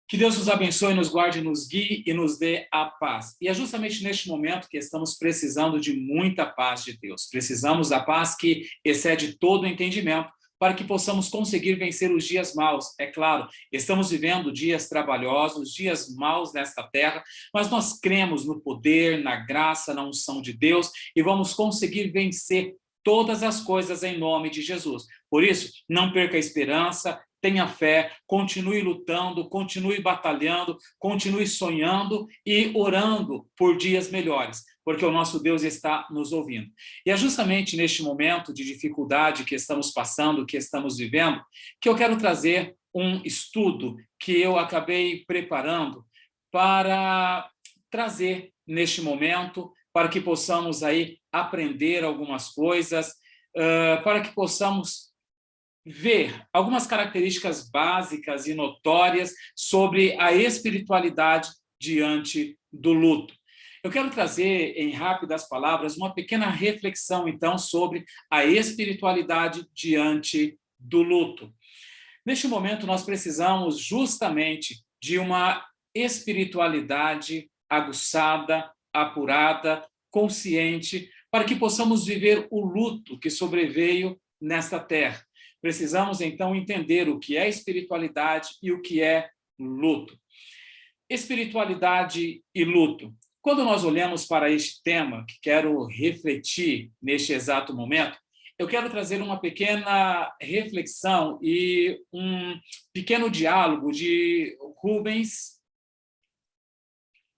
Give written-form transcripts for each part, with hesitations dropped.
Que Deus nos abençoe, nos guarde, nos guie e nos dê a paz. E é justamente neste momento que estamos precisando de muita paz de Deus. Precisamos da paz que excede todo o entendimento para que possamos conseguir vencer os dias maus. É claro, estamos vivendo dias trabalhosos, dias maus nesta terra, mas nós cremos no poder, na graça, na unção de Deus e vamos conseguir vencer todas as coisas em nome de Jesus. Por isso, não perca a esperança, tenha fé, continue lutando, continue batalhando, continue sonhando e orando por dias melhores, porque o nosso Deus está nos ouvindo. E é justamente neste momento de dificuldade que estamos passando, que estamos vivendo, que eu quero trazer um estudo que eu acabei preparando para trazer neste momento, para que possamos aí aprender algumas coisas, para que possamos ver algumas características básicas e notórias sobre a espiritualidade diante do luto. Eu quero trazer, em rápidas palavras, uma pequena reflexão, então, sobre a espiritualidade diante do luto. Neste momento, nós precisamos justamente de uma espiritualidade aguçada, apurada, consciente, para que possamos viver o luto que sobreveio nesta terra. Precisamos, então, entender o que é espiritualidade e o que é luto. Espiritualidade e luto. Quando nós olhamos para este tema, que quero refletir neste exato momento, eu quero trazer uma pequena reflexão e um pequeno diálogo de Rubens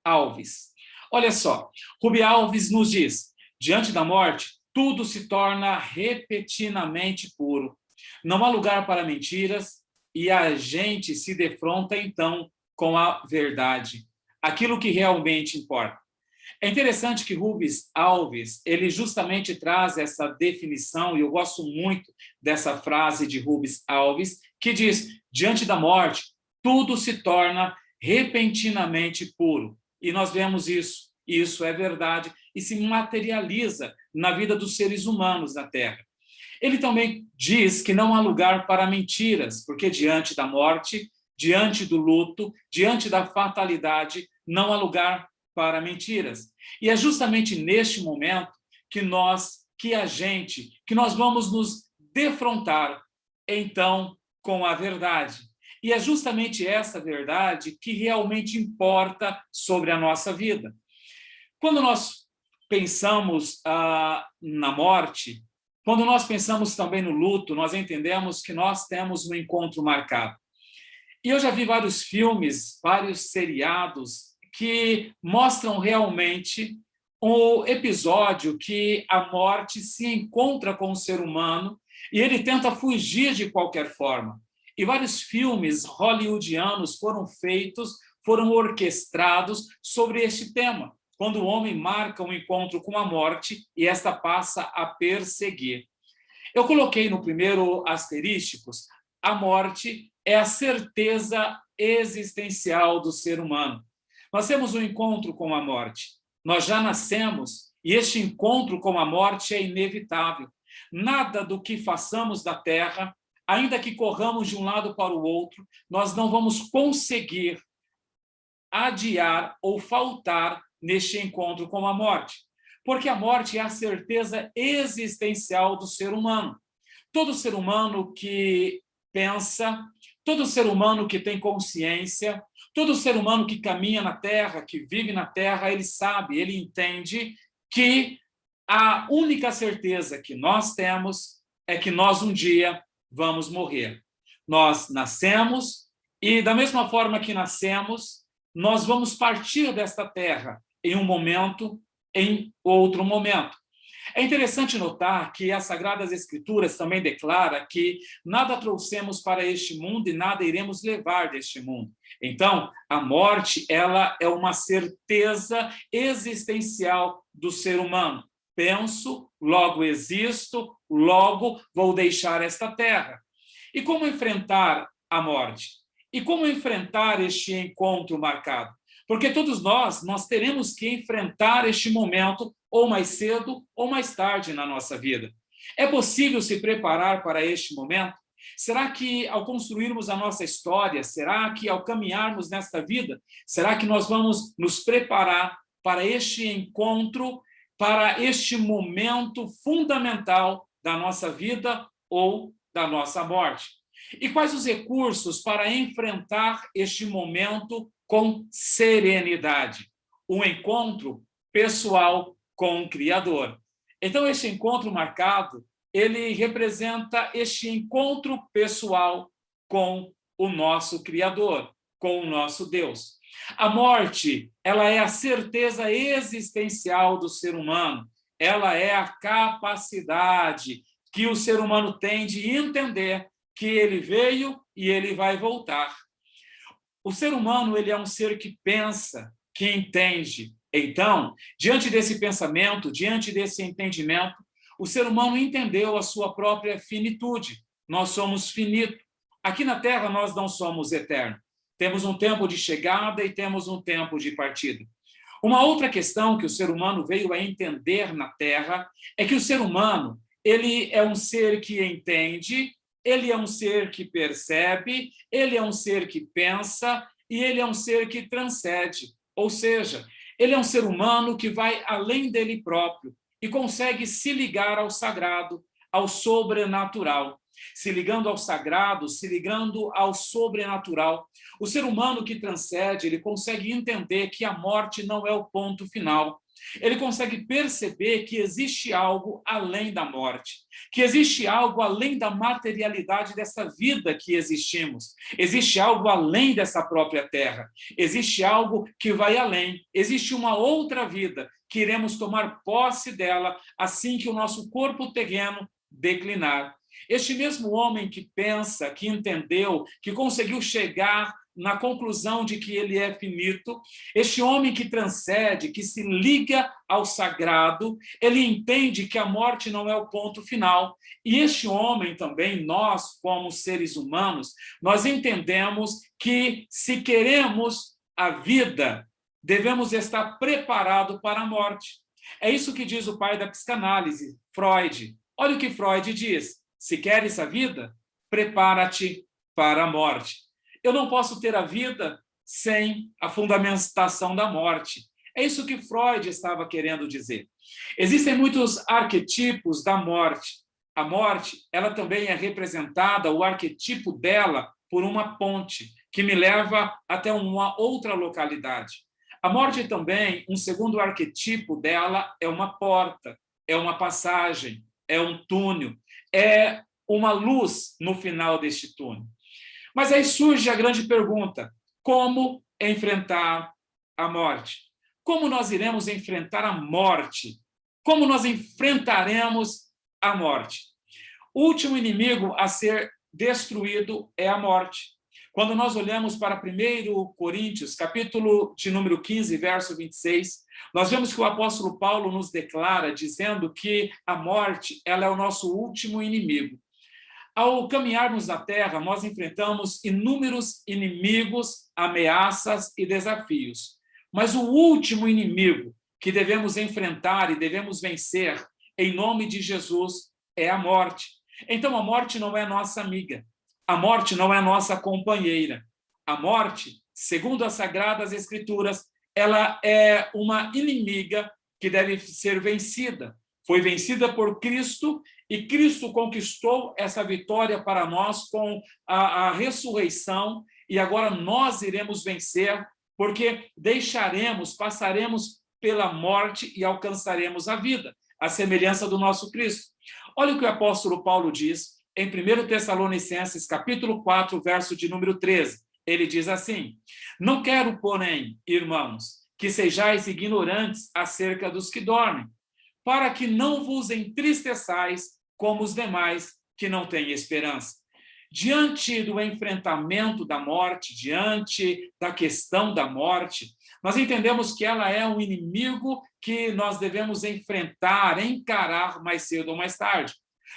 Alves. Olha só, Rubens Alves nos diz: diante da morte, tudo se torna repentinamente puro. Não há lugar para mentiras e a gente se defronta, então, com a verdade, aquilo que realmente importa. É interessante que Rubens Alves, ele justamente traz essa definição, e eu gosto muito dessa frase de Rubens Alves, que diz: diante da morte, tudo se torna repentinamente puro. E nós vemos isso, e isso é verdade, e se materializa na vida dos seres humanos na Terra. Ele também diz que não há lugar para mentiras, porque diante da morte, diante do luto, diante da fatalidade, não há lugar para mentiras. E é justamente neste momento que nós vamos nos defrontar, então, com a verdade. E é justamente essa verdade que realmente importa sobre a nossa vida. Quando nós pensamos na morte, quando nós pensamos também no luto, nós entendemos que nós temos um encontro marcado. E eu já vi vários filmes, vários seriados que mostram realmente o episódio que a morte se encontra com o ser humano e ele tenta fugir de qualquer forma. E vários filmes hollywoodianos foram feitos, foram orquestrados sobre este tema, quando o homem marca um encontro com a morte e esta passa a perseguir. Eu coloquei no primeiro asterísticos: a morte é a certeza existencial do ser humano. Nós temos um encontro com a morte. Nós já nascemos e este encontro com a morte é inevitável. Nada do que façamos da terra, ainda que corramos de um lado para o outro, nós não vamos conseguir adiar ou faltar neste encontro com a morte. Porque a morte é a certeza existencial do ser humano. Todo ser humano que pensa, todo ser humano que tem consciência, todo ser humano que caminha na Terra, que vive na Terra, ele sabe, ele entende que a única certeza que nós temos é que nós um dia vamos morrer. Nós nascemos e, da mesma forma que nascemos, nós vamos partir desta Terra em um momento, em outro momento. É interessante notar que as Sagradas Escrituras também declaram que nada trouxemos para este mundo e nada iremos levar deste mundo. Então, a morte, ela é uma certeza existencial do ser humano. Penso, logo existo, logo vou deixar esta terra. E como enfrentar a morte? E como enfrentar este encontro marcado? Porque todos nós teremos que enfrentar este momento ou mais cedo ou mais tarde na nossa vida. É possível se preparar para este momento? Será que ao construirmos a nossa história, será que ao caminharmos nesta vida, será que nós vamos nos preparar para este encontro, para este momento fundamental da nossa vida ou da nossa morte? E quais os recursos para enfrentar este momento com serenidade? Um encontro pessoal com o Criador. Então, este encontro marcado, ele representa este encontro pessoal com o nosso Criador, com o nosso Deus. A morte, ela é a certeza existencial do ser humano. Ela é a capacidade que o ser humano tem de entender que ele veio e ele vai voltar. O ser humano, ele é um ser que pensa, que entende. Então, diante desse pensamento, diante desse entendimento, o ser humano entendeu a sua própria finitude. Nós somos finitos. Aqui na Terra, nós não somos eternos. Temos um tempo de chegada e temos um tempo de partida. Uma outra questão que o ser humano veio a entender na Terra é que o ser humano, ele é um ser que entende, ele é um ser que percebe, ele é um ser que pensa e ele é um ser que transcende. Ou seja, ele é um ser humano que vai além dele próprio e consegue se ligar ao sagrado, ao sobrenatural. Se ligando ao sagrado, se ligando ao sobrenatural. O ser humano que transcende, ele consegue entender que a morte não é o ponto final. Ele consegue perceber que existe algo além da morte, que existe algo além da materialidade dessa vida que existimos. Existe algo além dessa própria terra. Existe algo que vai além. Existe uma outra vida que iremos tomar posse dela assim que o nosso corpo terreno declinar. Este mesmo homem que pensa, que entendeu, que conseguiu chegar na conclusão de que ele é finito, este homem que transcende, que se liga ao sagrado, ele entende que a morte não é o ponto final. E este homem também, nós, como seres humanos, nós entendemos que se queremos a vida, devemos estar preparados para a morte. É isso que diz o pai da psicanálise, Freud. Olha o que Freud diz: se queres a vida, prepara-te para a morte. Eu não posso ter a vida sem a fundamentação da morte. É isso que Freud estava querendo dizer. Existem muitos arquetipos da morte. A morte, ela também é representada, o arquetipo dela, por uma ponte que me leva até uma outra localidade. A morte também, um segundo arquetipo dela, é uma porta, é uma passagem, é um túnel, é uma luz no final deste túnel. Mas aí surge a grande pergunta: como enfrentar a morte? Como nós iremos enfrentar a morte? Como nós enfrentaremos a morte? O último inimigo a ser destruído é a morte. Quando nós olhamos para 1 Coríntios, capítulo de número 15, verso 26, nós vemos que o apóstolo Paulo nos declara, dizendo que a morte, ela é o nosso último inimigo. Ao caminharmos na Terra, nós enfrentamos inúmeros inimigos, ameaças e desafios. Mas o último inimigo que devemos enfrentar e devemos vencer, em nome de Jesus, é a morte. Então, a morte não é nossa amiga. A morte não é nossa companheira. A morte, segundo as Sagradas Escrituras, ela é uma inimiga que deve ser vencida. Foi vencida por Cristo e Cristo conquistou essa vitória para nós com a ressurreição e agora nós iremos vencer porque passaremos pela morte e alcançaremos a vida, a semelhança do nosso Cristo. Olha o que o apóstolo Paulo diz em 1 Tessalonicenses, capítulo 4, verso de número 13. Ele diz assim: não quero, porém, irmãos, que sejais ignorantes acerca dos que dormem, para que não vos entristeçais como os demais que não têm esperança. Diante do enfrentamento da morte, diante da questão da morte, nós entendemos que ela é um inimigo que nós devemos enfrentar, encarar mais cedo ou mais tarde.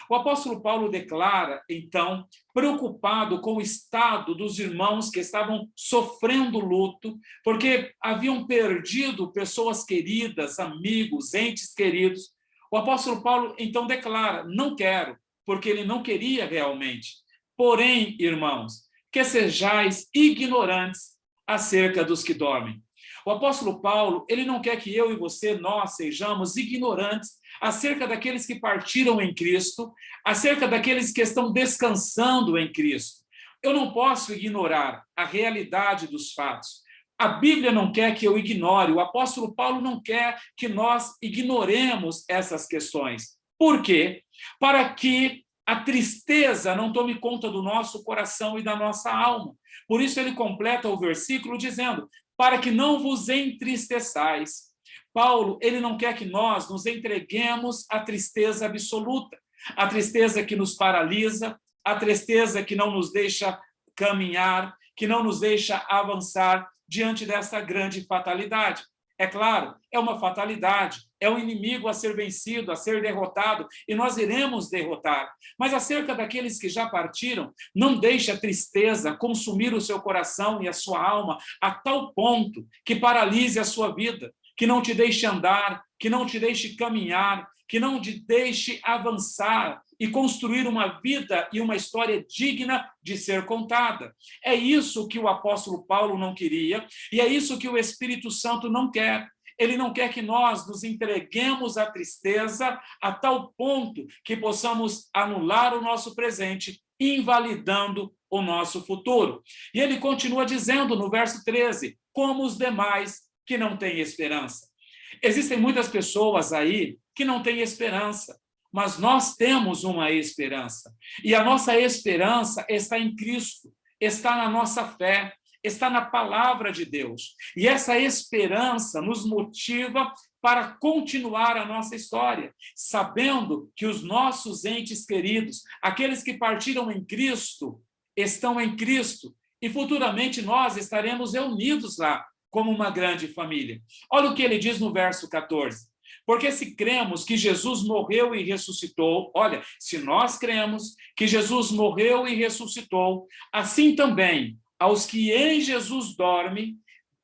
O apóstolo Paulo declara, então, preocupado com o estado dos irmãos que estavam sofrendo luto, porque haviam perdido pessoas queridas, amigos, entes queridos. O apóstolo Paulo, então, declara: não quero, porque ele não queria realmente. porém, irmãos, que sejais ignorantes acerca dos que dormem. O apóstolo Paulo, ele não quer que eu e você, nós, sejamos ignorantes acerca daqueles que partiram em Cristo, acerca daqueles que estão descansando em Cristo. Eu não posso ignorar a realidade dos fatos. A Bíblia não quer que eu ignore, o apóstolo Paulo não quer que nós ignoremos essas questões. Por quê? Para que a tristeza não tome conta do nosso coração e da nossa alma. Por isso ele completa o versículo dizendo: para que não vos entristeçais. Paulo, ele não quer que nós nos entreguemos à tristeza absoluta, a tristeza que nos paralisa, a tristeza que não nos deixa caminhar, que não nos deixa avançar diante dessa grande fatalidade. É claro, é uma fatalidade, é um inimigo a ser vencido, a ser derrotado, e nós iremos derrotar. Mas acerca daqueles que já partiram, não deixe a tristeza consumir o seu coração e a sua alma a tal ponto que paralise a sua vida, que não te deixe andar, que não te deixe caminhar, que não te deixe avançar e construir uma vida e uma história digna de ser contada. É isso que o apóstolo Paulo não queria, e é isso que o Espírito Santo não quer. Ele não quer que nós nos entreguemos à tristeza a tal ponto que possamos anular o nosso presente, invalidando o nosso futuro. E ele continua dizendo no verso 13, como os demais que não têm esperança. Existem muitas pessoas aí que não têm esperança, mas nós temos uma esperança. E a nossa esperança está em Cristo, está na nossa fé, está na palavra de Deus. E essa esperança nos motiva para continuar a nossa história, sabendo que os nossos entes queridos, aqueles que partiram em Cristo, estão em Cristo, e futuramente nós estaremos reunidos lá como uma grande família. Olha o que ele diz no verso 14. Porque se cremos que Jesus morreu e ressuscitou, olha, se nós cremos que Jesus morreu e ressuscitou, assim também, aos que em Jesus dormem,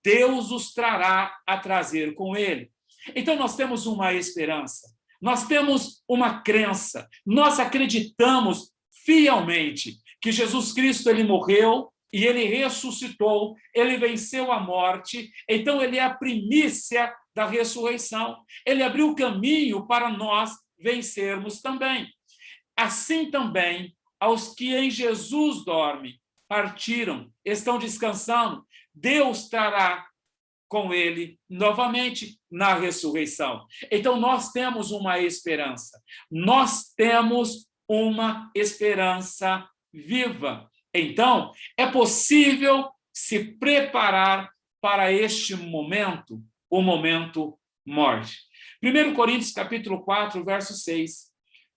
Deus os trará a trazer com ele. Então nós temos uma esperança, nós temos uma crença, nós acreditamos fielmente que Jesus Cristo, ele morreu e ele ressuscitou, ele venceu a morte, então ele é a primícia da ressurreição. Ele abriu o caminho para nós vencermos também. Assim também, aos que em Jesus dormem, partiram, estão descansando, Deus trará com ele novamente na ressurreição. Então nós temos uma esperança. Nós temos uma esperança viva. Então, é possível se preparar para este momento, o momento morte. 1 Coríntios, capítulo 4, verso 6.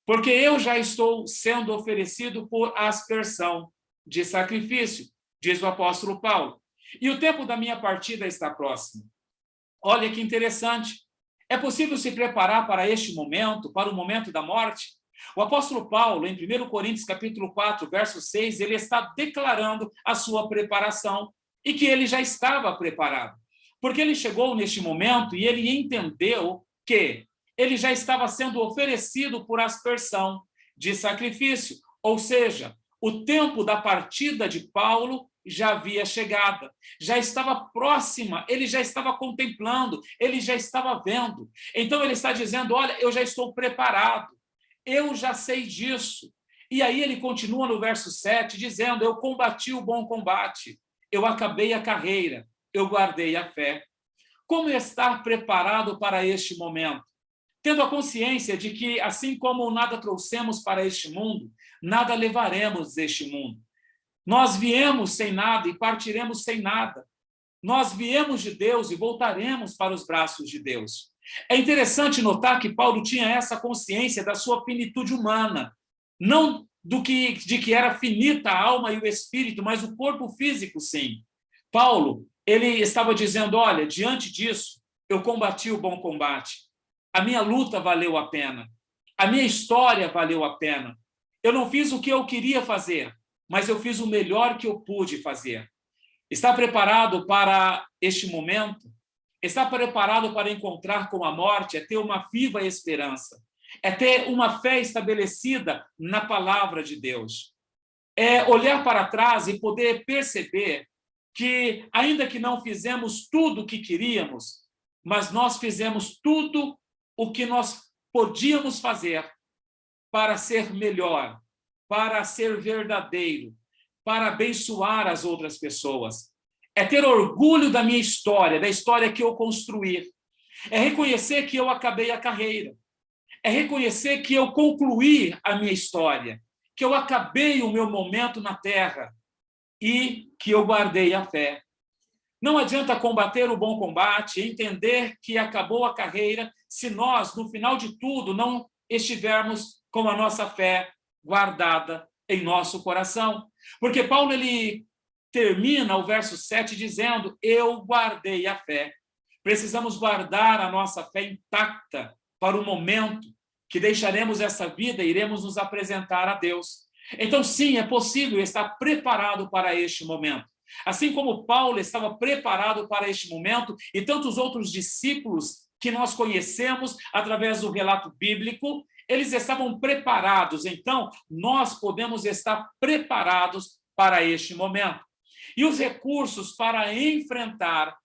Porque eu já estou sendo oferecido por aspersão de sacrifício, diz o apóstolo Paulo. E o tempo da minha partida está próximo. Olha que interessante. É possível se preparar para este momento, para o momento da morte? O apóstolo Paulo, em 1 Coríntios, capítulo 4, verso 6, ele está declarando a sua preparação e que ele já estava preparado. Porque ele chegou neste momento e ele entendeu que ele já estava sendo oferecido por aspersão de sacrifício. Ou seja, o tempo da partida de Paulo já havia chegado, já estava próxima, ele já estava contemplando, ele já estava vendo. Então ele está dizendo, olha, eu já estou preparado. Eu já sei disso. E aí ele continua no verso 7, dizendo, eu combati o bom combate, eu acabei a carreira, eu guardei a fé. Como estar preparado para este momento? Tendo a consciência de que, assim como nada trouxemos para este mundo, nada levaremos deste mundo. Nós viemos sem nada e partiremos sem nada. Nós viemos de Deus e voltaremos para os braços de Deus. É interessante notar que Paulo tinha essa consciência da sua finitude humana, não de que era finita a alma e o espírito, mas o corpo físico, sim. Paulo, ele estava dizendo, olha, diante disso, eu combati o bom combate. A minha luta valeu a pena. A minha história valeu a pena. Eu não fiz o que eu queria fazer, mas eu fiz o melhor que eu pude fazer. Está preparado para este momento? Está preparado para encontrar com a morte? É ter uma viva esperança. É ter uma fé estabelecida na palavra de Deus. é olhar para trás e poder perceber que, ainda que não fizemos tudo o que queríamos, mas nós fizemos tudo o que nós podíamos fazer para ser melhor, para ser verdadeiro, para abençoar as outras pessoas. É ter orgulho da minha história, da história que eu construí. É reconhecer que eu acabei a carreira. É reconhecer que eu concluí a minha história, que eu acabei o meu momento na terra e que eu guardei a fé. Não adianta combater o bom combate, entender que acabou a carreira, se nós, no final de tudo, não estivermos com a nossa fé guardada em nosso coração. Porque Paulo, ele termina o verso 7 dizendo: eu guardei a fé. Precisamos guardar a nossa fé intacta para o momento que deixaremos essa vida e iremos nos apresentar a Deus. Então, sim, é possível estar preparado para este momento. Assim como Paulo estava preparado para este momento e tantos outros discípulos que nós conhecemos através do relato bíblico, eles estavam preparados. Então, nós podemos estar preparados para este momento. E os recursos para enfrentar,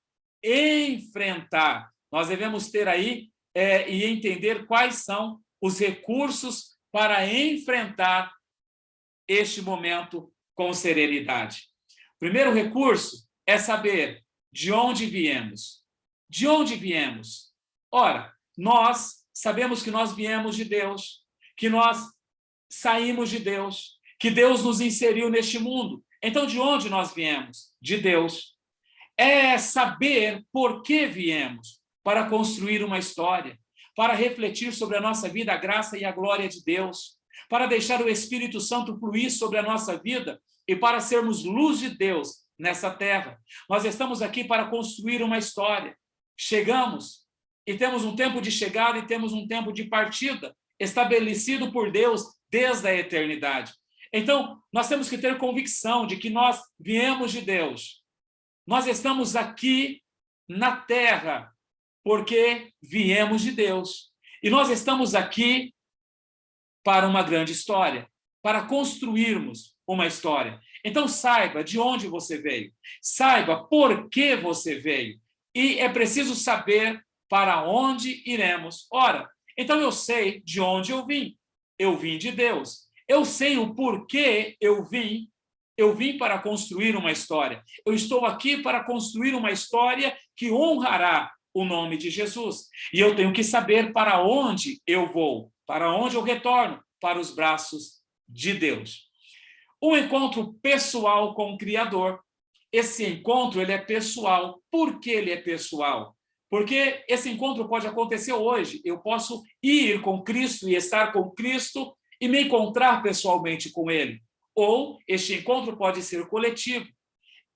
nós devemos ter aí e entender quais são os recursos para enfrentar este momento com serenidade. O primeiro recurso é saber de onde viemos. De onde viemos? Ora, nós sabemos que nós viemos de Deus, que nós saímos de Deus, que Deus nos inseriu neste mundo. Então, de onde nós viemos? De Deus. É saber por que viemos, para construir uma história, para refletir sobre a nossa vida, a graça e a glória de Deus, para deixar o Espírito Santo fluir sobre a nossa vida e para sermos luz de Deus nessa terra. Nós estamos aqui para construir uma história. Chegamos e temos um tempo de chegada e temos um tempo de partida, estabelecido por Deus desde a eternidade. Então, nós temos que ter convicção de que nós viemos de Deus. Nós estamos aqui na terra porque viemos de Deus. E nós estamos aqui para uma grande história, para construirmos uma história. Então, saiba de onde você veio, saiba por que você veio, e é preciso saber para onde iremos. Ora, então eu sei de onde eu vim de Deus. Eu sei o porquê eu vim para construir uma história. Eu estou aqui para construir uma história que honrará o nome de Jesus. E eu tenho que saber para onde eu vou, para onde eu retorno, para os braços de Deus. Um encontro pessoal com o Criador. Esse encontro, ele é pessoal. Por que ele é pessoal? Porque esse encontro pode acontecer hoje. Eu posso ir com Cristo e estar com Cristo e me encontrar pessoalmente com ele. Ou este encontro pode ser coletivo.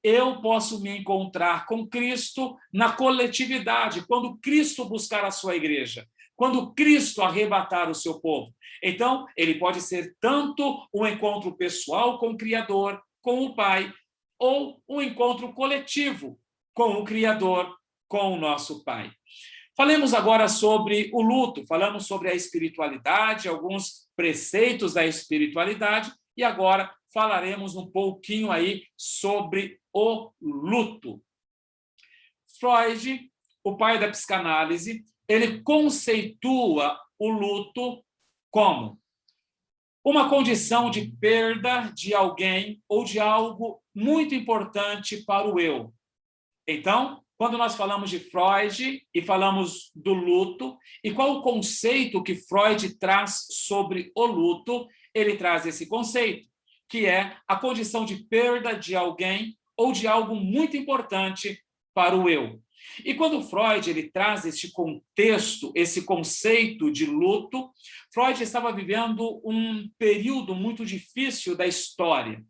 Eu posso me encontrar com Cristo na coletividade, quando Cristo buscar a sua igreja, quando Cristo arrebatar o seu povo. Então, ele pode ser tanto um encontro pessoal com o Criador, com o Pai, ou um encontro coletivo com o Criador, com o nosso Pai. Falemos agora sobre o luto, falamos sobre a espiritualidade, alguns preceitos da espiritualidade, e agora falaremos um pouquinho aí sobre o luto. Freud, o pai da psicanálise, ele conceitua o luto como uma condição de perda de alguém ou de algo muito importante para o eu. Então, quando nós falamos de Freud e falamos do luto, e qual o conceito que Freud traz sobre o luto, ele traz esse conceito, que é a condição de perda de alguém ou de algo muito importante para o eu. E quando Freud ele traz este contexto, esse conceito de luto, Freud estava vivendo um período muito difícil da história.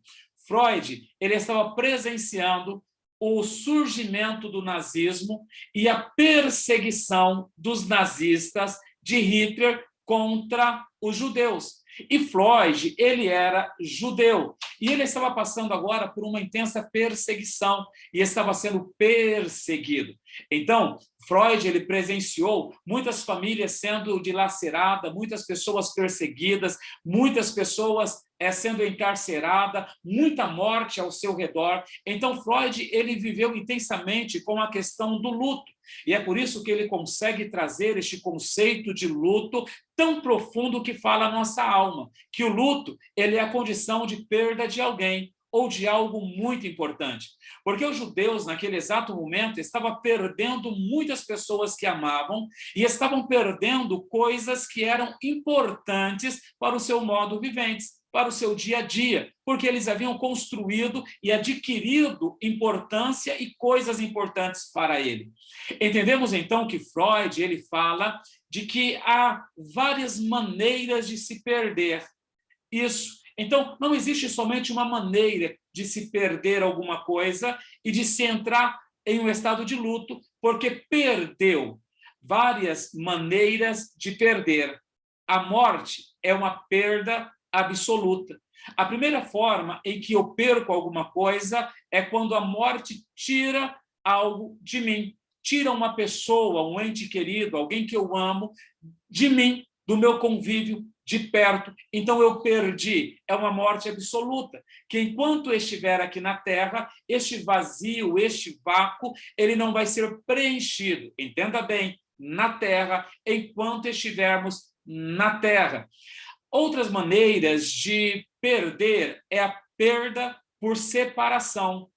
Freud ele estava presenciando o surgimento do nazismo e a perseguição dos nazistas de Hitler contra os judeus. E Freud, ele era judeu, e ele estava passando agora por uma intensa perseguição, e estava sendo perseguido. Então, Freud, ele presenciou muitas famílias sendo dilaceradas, muitas pessoas perseguidas, muitas pessoas sendo encarcerada, muita morte ao seu redor. Então, Freud, ele viveu intensamente com a questão do luto. E é por isso que ele consegue trazer este conceito de luto tão profundo que fala a nossa alma, que o luto, ele é a condição de perda de alguém ou de algo muito importante. Porque os judeus, naquele exato momento, estavam perdendo muitas pessoas que amavam e estavam perdendo coisas que eram importantes para o seu modo viventes, para o seu dia a dia, porque eles haviam construído e adquirido importância e coisas importantes para ele. Entendemos então que Freud, ele fala de que há várias maneiras de se perder isso. Então, não existe somente uma maneira de se perder alguma coisa e de se entrar em um estado de luto, porque perdeu. Várias maneiras de perder. A morte é uma perda absoluta. A primeira forma em que eu perco alguma coisa é quando a morte tira algo de mim. Tira uma pessoa, um ente querido, alguém que eu amo, de mim, do meu convívio, de perto. Então eu perdi. É uma morte absoluta, que enquanto estiver aqui na Terra, este vazio, este vácuo, ele não vai ser preenchido. Entenda bem, na Terra, enquanto estivermos na Terra. Outras maneiras de perder é a perda por separação.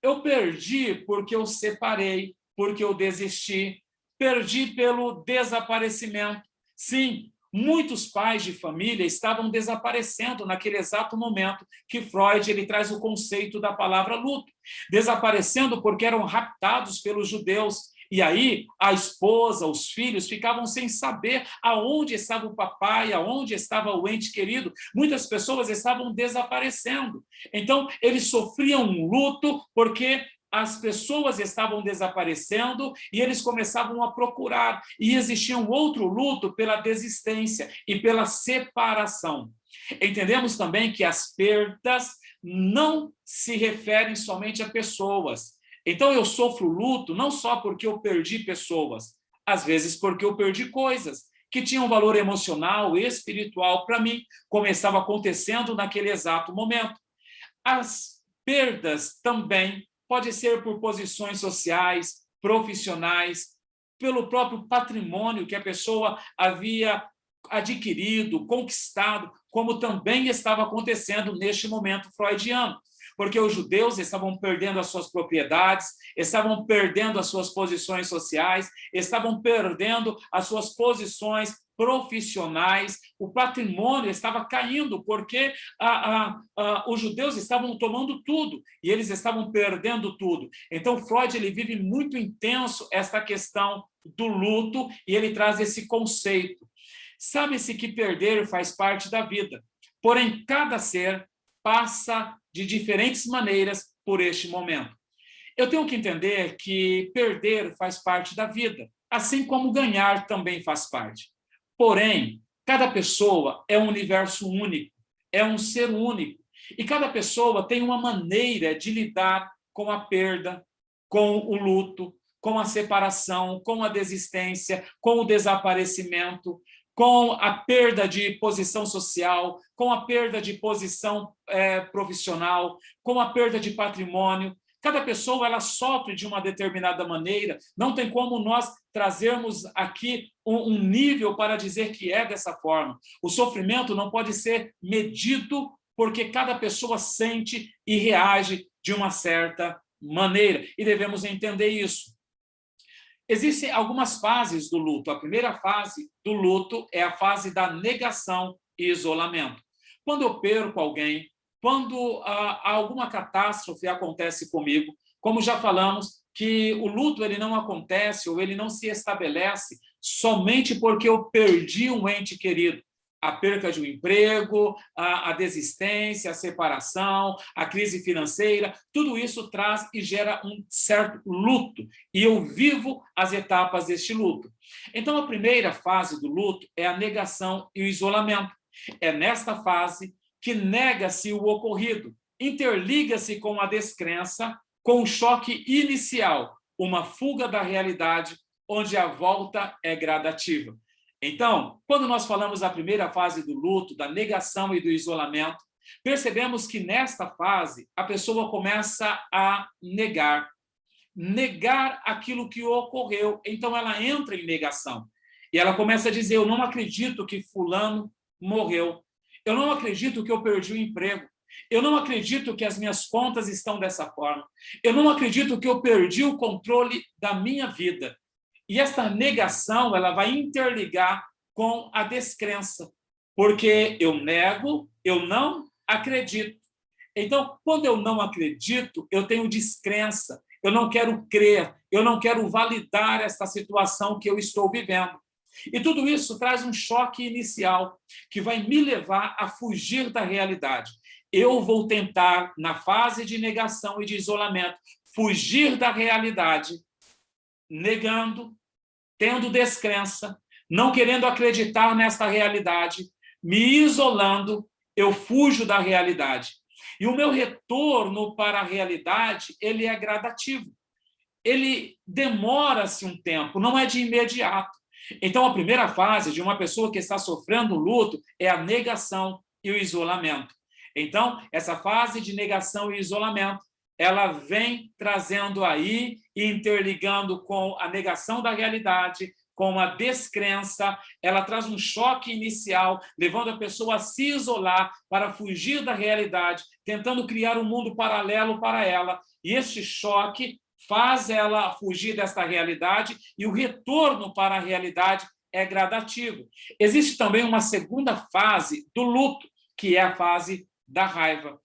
Eu perdi porque eu separei, porque eu desisti, perdi pelo desaparecimento. Sim, muitos pais de família estavam desaparecendo naquele exato momento que Freud ele traz o conceito da palavra luto. Desaparecendo porque eram raptados pelos judeus. E aí a esposa, os filhos ficavam sem saber aonde estava o papai, aonde estava o ente querido. Muitas pessoas estavam desaparecendo. Então, eles sofriam um luto porque as pessoas estavam desaparecendo e eles começavam a procurar. E existia um outro luto pela desistência e pela separação. Entendemos também que as perdas não se referem somente a pessoas. Então, eu sofro luto não só porque eu perdi pessoas, às vezes porque eu perdi coisas que tinham valor emocional e espiritual para mim, como estava acontecendo naquele exato momento. As perdas também podem ser por posições sociais, profissionais, pelo próprio patrimônio que a pessoa havia adquirido, conquistado, como também estava acontecendo neste momento freudiano. Porque os judeus estavam perdendo as suas propriedades, estavam perdendo as suas posições sociais, estavam perdendo as suas posições profissionais, o patrimônio estava caindo, porque os judeus estavam tomando tudo, e eles estavam perdendo tudo. Então, Freud ele vive muito intenso esta questão do luto, e ele traz esse conceito. Sabe-se que perder faz parte da vida, porém, cada ser passa de diferentes maneiras por este momento. Eu tenho que entender que perder faz parte da vida, assim como ganhar também faz parte. Porém, cada pessoa é um universo único, é um ser único, e cada pessoa tem uma maneira de lidar com a perda, com o luto, com a separação, com a desistência, com o desaparecimento, com a perda de posição social, com a perda de posição profissional, com a perda de patrimônio. Cada pessoa ela sofre de uma determinada maneira, não tem como nós trazermos aqui um nível para dizer que é dessa forma. O sofrimento não pode ser medido porque cada pessoa sente e reage de uma certa maneira, e devemos entender isso. Existem algumas fases do luto. A primeira fase do luto é a fase da negação e isolamento. Quando eu perco alguém, quando alguma catástrofe acontece comigo, como já falamos, que o luto ele não acontece ou ele não se estabelece somente porque eu perdi um ente querido. A perca de um emprego, a desistência, a separação, a crise financeira, tudo isso traz e gera um certo luto. E eu vivo as etapas deste luto. Então, a primeira fase do luto é a negação e o isolamento. É nesta fase que nega-se o ocorrido, interliga-se com a descrença, com o choque inicial, uma fuga da realidade, onde a volta é gradativa. Então, quando nós falamos da primeira fase do luto, da negação e do isolamento, percebemos que nesta fase a pessoa começa a negar aquilo que ocorreu. Então ela entra em negação. E ela começa a dizer: eu não acredito que fulano morreu. Eu não acredito que eu perdi o emprego. Eu não acredito que as minhas contas estão dessa forma. Eu não acredito que eu perdi o controle da minha vida. E essa negação, ela vai interligar com a descrença, porque eu nego, eu não acredito. Então, quando eu não acredito, eu tenho descrença, eu não quero crer, eu não quero validar essa situação que eu estou vivendo. E tudo isso traz um choque inicial que vai me levar a fugir da realidade. Eu vou tentar, na fase de negação e de isolamento, fugir da realidade, negando, tendo descrença, não querendo acreditar nesta realidade, me isolando, eu fujo da realidade. E o meu retorno para a realidade, ele é gradativo. Ele demora-se um tempo, não é de imediato. Então, a primeira fase de uma pessoa que está sofrendo luto é a negação e o isolamento. Então, essa fase de negação e isolamento, ela vem trazendo aí, interligando com a negação da realidade, com a descrença, ela traz um choque inicial, levando a pessoa a se isolar para fugir da realidade, tentando criar um mundo paralelo para ela. E este choque faz ela fugir desta realidade e o retorno para a realidade é gradativo. Existe também uma segunda fase do luto, que é a fase da raiva.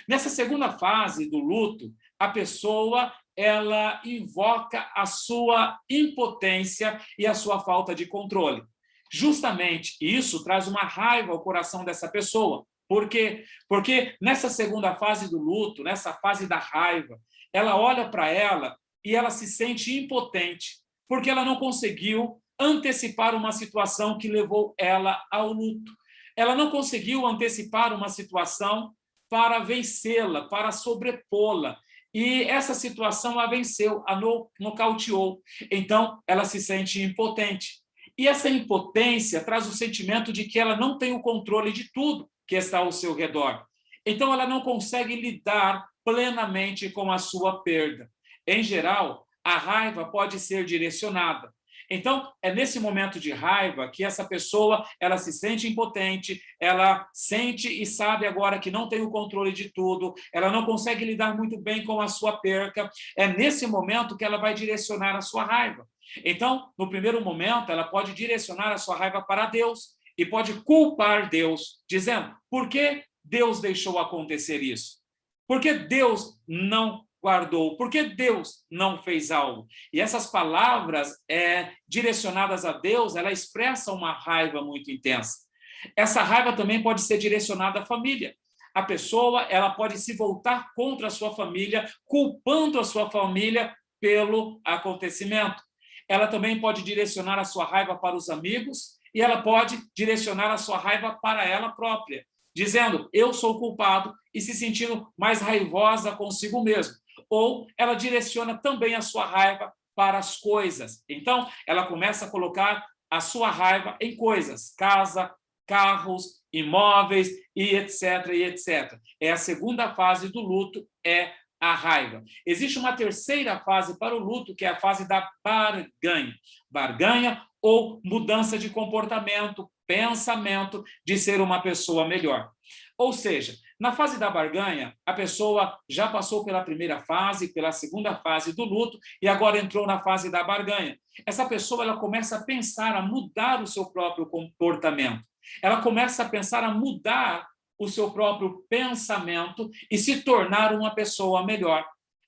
Nessa segunda fase do luto, a pessoa ela invoca a sua impotência e a sua falta de controle. Justamente isso traz uma raiva ao coração dessa pessoa. Por quê? Porque nessa segunda fase do luto, nessa fase da raiva, ela olha para ela e ela se sente impotente, porque ela não conseguiu antecipar uma situação que levou ela ao luto. Ela não conseguiu antecipar uma situação para vencê-la, para sobrepô-la. E essa situação a venceu, a nocauteou. Então, ela se sente impotente. E essa impotência traz o sentimento de que ela não tem o controle de tudo que está ao seu redor. Então, ela não consegue lidar plenamente com a sua perda. Em geral, a raiva pode ser direcionada. Então, é nesse momento de raiva que essa pessoa ela se sente impotente, ela sente e sabe agora que não tem o controle de tudo, ela não consegue lidar muito bem com a sua perca. É nesse momento que ela vai direcionar a sua raiva. Então, no primeiro momento, ela pode direcionar a sua raiva para Deus e pode culpar Deus, dizendo: por que Deus deixou acontecer isso? Por que Deus não guardou? Por que Deus não fez algo? E essas palavras direcionadas a Deus, ela expressa uma raiva muito intensa. Essa raiva também pode ser direcionada à família. A pessoa ela pode se voltar contra a sua família, culpando a sua família pelo acontecimento. Ela também pode direcionar a sua raiva para os amigos e ela pode direcionar a sua raiva para ela própria, dizendo: eu sou culpado, e se sentindo mais raivosa consigo mesmo. Ou ela direciona também a sua raiva para as coisas. Então, ela começa a colocar a sua raiva em coisas: casa, carros, imóveis e etc, e etc. É a segunda fase do luto, é a raiva. Existe uma terceira fase para o luto, que é a fase da barganha. Barganha ou mudança de comportamento, pensamento de ser uma pessoa melhor. Ou seja, na fase da barganha, a pessoa já passou pela primeira fase, pela segunda fase do luto e agora entrou na fase da barganha. Essa pessoa ela começa a pensar, a mudar o seu próprio comportamento. Ela começa a pensar a mudar o seu próprio pensamento e se tornar uma pessoa melhor.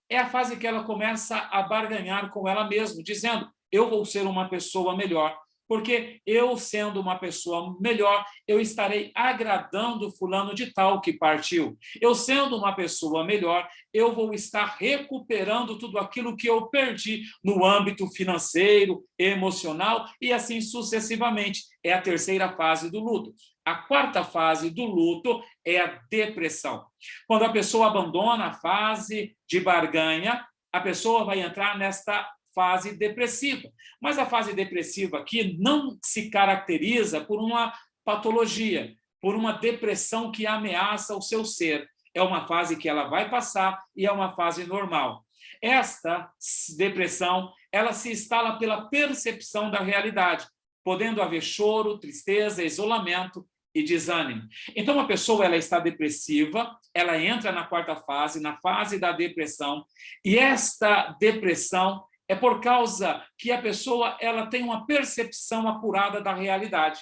É a fase que ela começa a barganhar com ela mesma, dizendo: eu vou ser uma pessoa melhor, porque eu, sendo uma pessoa melhor, eu estarei agradando fulano de tal que partiu. Eu, sendo uma pessoa melhor, eu vou estar recuperando tudo aquilo que eu perdi no âmbito financeiro, emocional e assim sucessivamente. É a terceira fase do luto. A quarta fase do luto é a depressão. Quando a pessoa abandona a fase de barganha, a pessoa vai entrar nesta fase depressiva. Mas a fase depressiva aqui não se caracteriza por uma patologia, por uma depressão que ameaça o seu ser. É uma fase que ela vai passar e é uma fase normal. Esta depressão, ela se instala pela percepção da realidade, podendo haver choro, tristeza, isolamento e desânimo. Então, a pessoa ela está depressiva, ela entra na quarta fase, na fase da depressão, e esta depressão é por causa que a pessoa ela tem uma percepção apurada da realidade.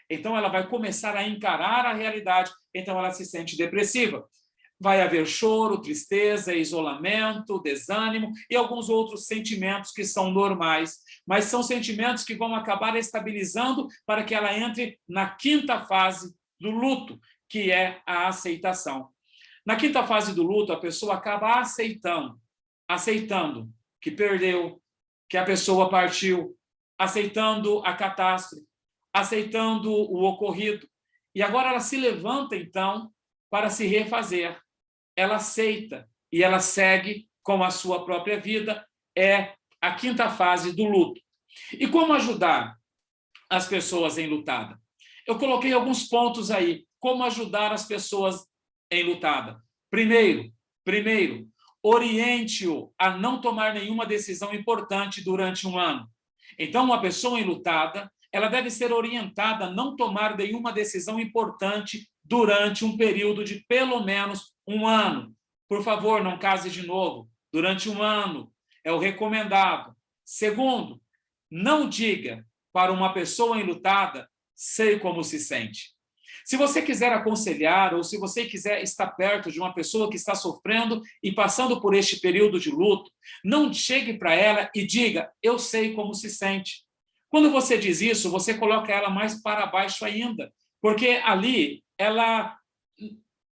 Então, ela vai começar a encarar a realidade, então ela se sente depressiva. Vai haver choro, tristeza, isolamento, desânimo e alguns outros sentimentos que são normais, mas são sentimentos que vão acabar estabilizando para que ela entre na quinta fase do luto, que é a aceitação. Na quinta fase do luto, a pessoa acaba aceitando que perdeu, que a pessoa partiu, aceitando a catástrofe, aceitando o ocorrido. E agora ela se levanta, então, para se refazer. Ela aceita e ela segue com a sua própria vida, é a quinta fase do luto. E como ajudar as pessoas enlutadas? Eu coloquei alguns pontos aí, como ajudar as pessoas enlutadas. Primeiro, oriente-o a não tomar nenhuma decisão importante durante um ano. Então, uma pessoa enlutada, ela deve ser orientada a não tomar nenhuma decisão importante durante um período de pelo menos um ano. Por favor, não case de novo. Durante um ano é o recomendado. Segundo, não diga para uma pessoa enlutada, sei como se sente. Se você quiser aconselhar ou se você quiser estar perto de uma pessoa que está sofrendo e passando por este período de luto, não chegue para ela e diga, eu sei como se sente. Quando você diz isso, você coloca ela mais para baixo ainda, porque ali ela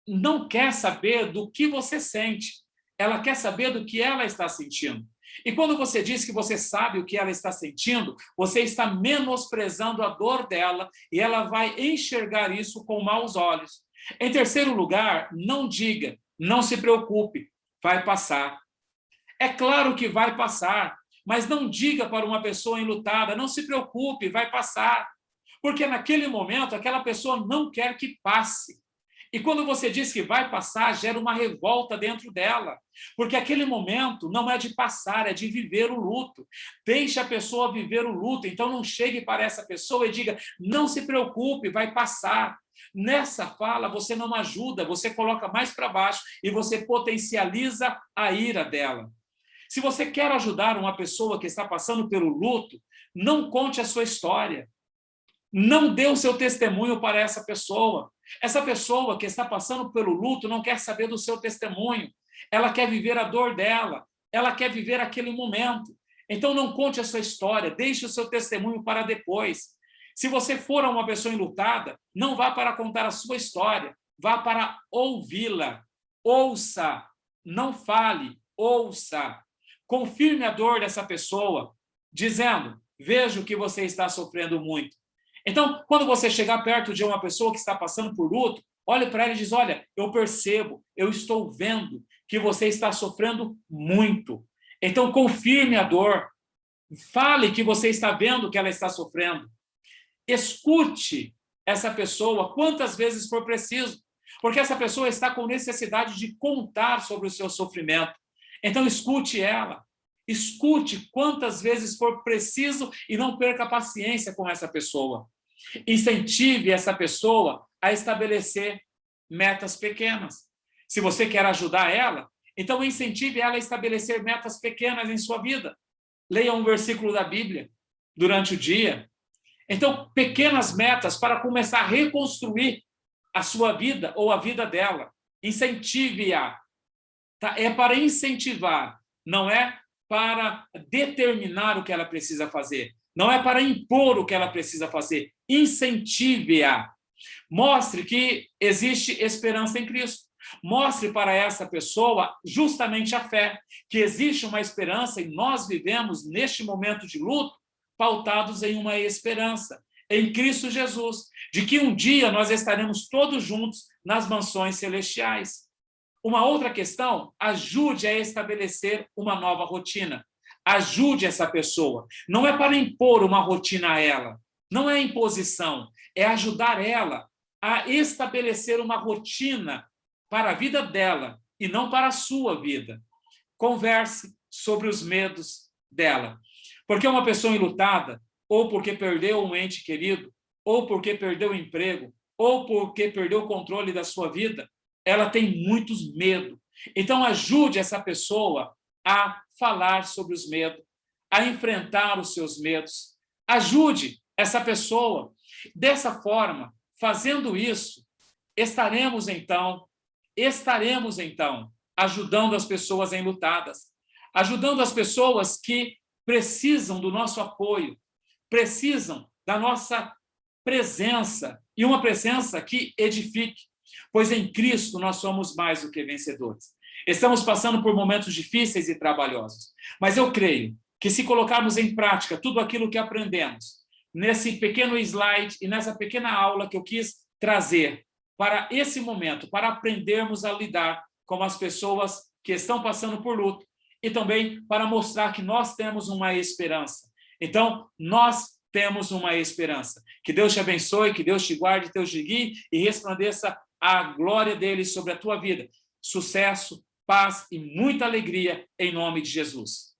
não quer saber do que você sente, ela quer saber do que ela está sentindo. E quando você diz que você sabe o que ela está sentindo, você está menosprezando a dor dela e ela vai enxergar isso com maus olhos. Em terceiro lugar, não diga, não se preocupe, vai passar. É claro que vai passar, mas não diga para uma pessoa enlutada, não se preocupe, vai passar. Porque naquele momento, aquela pessoa não quer que passe. E quando você diz que vai passar, gera uma revolta dentro dela. Porque aquele momento não é de passar, é de viver o luto. Deixe a pessoa viver o luto. Então não chegue para essa pessoa e diga, não se preocupe, vai passar. Nessa fala, você não ajuda, você coloca mais para baixo e você potencializa a ira dela. Se você quer ajudar uma pessoa que está passando pelo luto, não conte a sua história. Não dê o seu testemunho para essa pessoa. Essa pessoa que está passando pelo luto não quer saber do seu testemunho. Ela quer viver a dor dela. Ela quer viver aquele momento. Então, não conte a sua história. Deixe o seu testemunho para depois. Se você for uma pessoa enlutada, não vá para contar a sua história. Vá para ouvi-la. Ouça. Não fale. Ouça. Confirme a dor dessa pessoa, dizendo, vejo que você está sofrendo muito. Então, quando você chegar perto de uma pessoa que está passando por luto, olhe para ela e diz, olha, eu percebo, eu estou vendo que você está sofrendo muito. Então, confirme a dor. Fale que você está vendo que ela está sofrendo. Escute essa pessoa quantas vezes for preciso, porque essa pessoa está com necessidade de contar sobre o seu sofrimento. Então, escute ela. Escute quantas vezes for preciso e não perca a paciência com essa pessoa. Incentive essa pessoa a estabelecer metas pequenas. Se você quer ajudar ela, então incentive ela a estabelecer metas pequenas em sua vida. Leia um versículo da Bíblia durante o dia. Então, pequenas metas para começar a reconstruir a sua vida ou a vida dela. Incentive-a. Tá? É para incentivar, não é para determinar o que ela precisa fazer. Não é para impor o que ela precisa fazer. Incentive-a. Mostre que existe esperança em Cristo. Mostre para essa pessoa justamente a fé, que existe uma esperança e nós vivemos neste momento de luto pautados em uma esperança, em Cristo Jesus, de que um dia nós estaremos todos juntos nas mansões celestiais. Uma outra questão, ajude a estabelecer uma nova rotina. Ajude essa pessoa. Não é para impor uma rotina a ela, não é imposição, é ajudar ela a estabelecer uma rotina para a vida dela e não para a sua vida. Converse sobre os medos dela. Porque uma pessoa enlutada, ou porque perdeu um ente querido, ou porque perdeu o emprego, ou porque perdeu o controle da sua vida, ela tem muitos medos. Então, ajude essa pessoa a falar sobre os medos, a enfrentar os seus medos. Ajude essa pessoa. Dessa forma, fazendo isso, estaremos então ajudando as pessoas enlutadas, ajudando as pessoas que precisam do nosso apoio, precisam da nossa presença, e uma presença que edifique, pois em Cristo nós somos mais do que vencedores. Estamos passando por momentos difíceis e trabalhosos, mas eu creio que se colocarmos em prática tudo aquilo que aprendemos nesse pequeno slide e nessa pequena aula que eu quis trazer para esse momento, para aprendermos a lidar com as pessoas que estão passando por luto e também para mostrar que nós temos uma esperança. Então, nós temos uma esperança. Que Deus te abençoe, que Deus te guarde, Deus te guie e resplandeça a glória dele sobre a tua vida. Sucesso, paz e muita alegria em nome de Jesus.